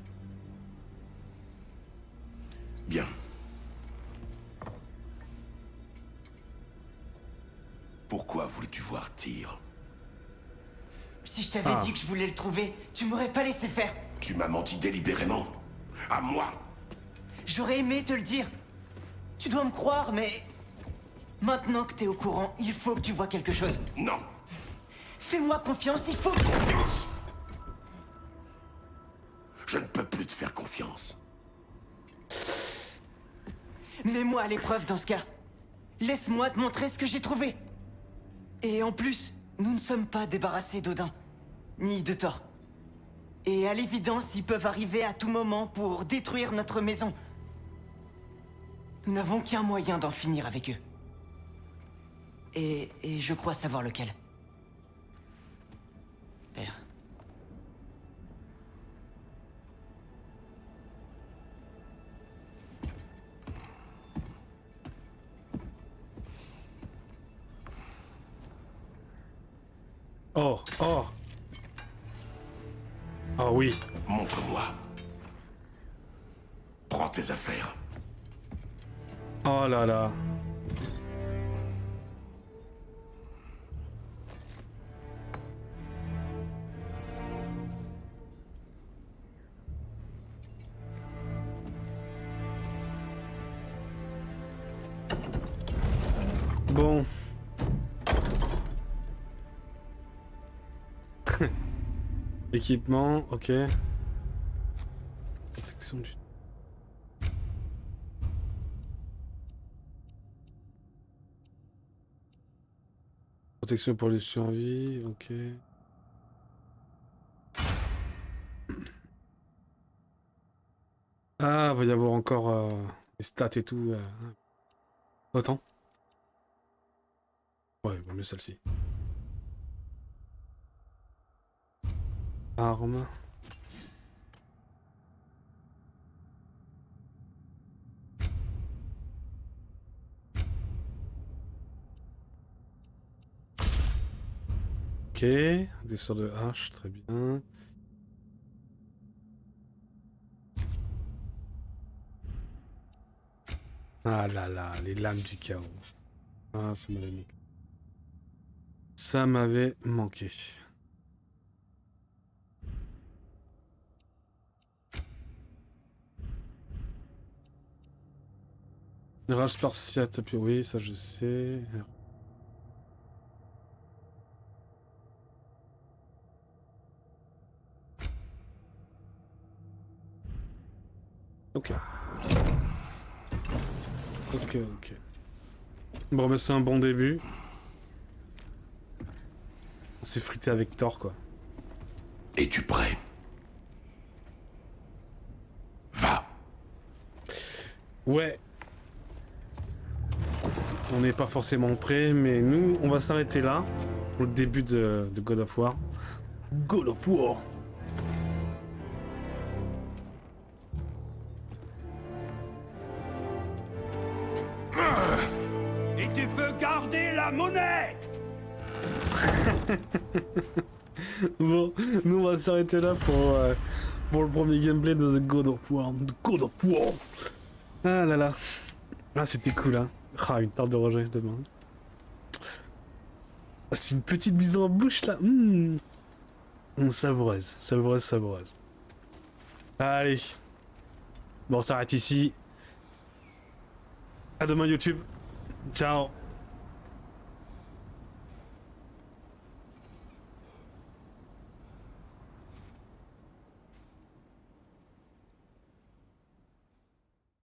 Bien. Pourquoi voulais-tu voir Tyr?
Si je t'avais dit que je voulais le trouver, tu m'aurais pas laissé faire.
Tu m'as menti délibérément. À moi.
J'aurais aimé te le dire. Tu dois me croire, mais... maintenant que t'es au courant, il faut que tu vois quelque chose.
Non.
Fais-moi confiance, il faut que...
Confiance. Je ne peux plus te faire confiance.
Mets-moi à l'épreuve dans ce cas. Laisse-moi te montrer ce que j'ai trouvé. Et en plus, nous ne sommes pas débarrassés d'Odin, ni de Thor. Et à l'évidence, ils peuvent arriver à tout moment pour détruire notre maison. Nous n'avons qu'un moyen d'en finir avec eux. Et je crois savoir lequel. Père.
Oh, oh. Ah oui.
Montre-moi. Prends tes affaires.
Oh là là. Bon. Équipement, ok. Protection du... Protection pour les survies, ok. Ah, va y avoir encore les stats et tout. Autant. Ouais, vaut mieux celle-ci. Arme. Ok, des sorts de hache, très bien. Ah là là, les lames du chaos. Ah, ça m'avait manqué. Ça m'avait manqué. Rage spartiate, puis oui, ça je sais. Ok. Ok, ok. Bon, mais c'est un bon début. On s'est frité avec Thor, quoi.
Es-tu prêt? Va.
Ouais. On n'est pas forcément prêt, mais nous, on va s'arrêter là. Au début de God of War. God of War.
Et tu peux garder la monnaie!
Bon, nous on va s'arrêter là pour le premier gameplay de The God of War. The God of War. Ah là là. Ah c'était cool hein. Ah une tarte de Roger demain. Ah, c'est une petite mise en bouche là. Savoureuse, savoureuse, savoureuse. Allez. Bon on s'arrête ici. À demain YouTube. Ciao.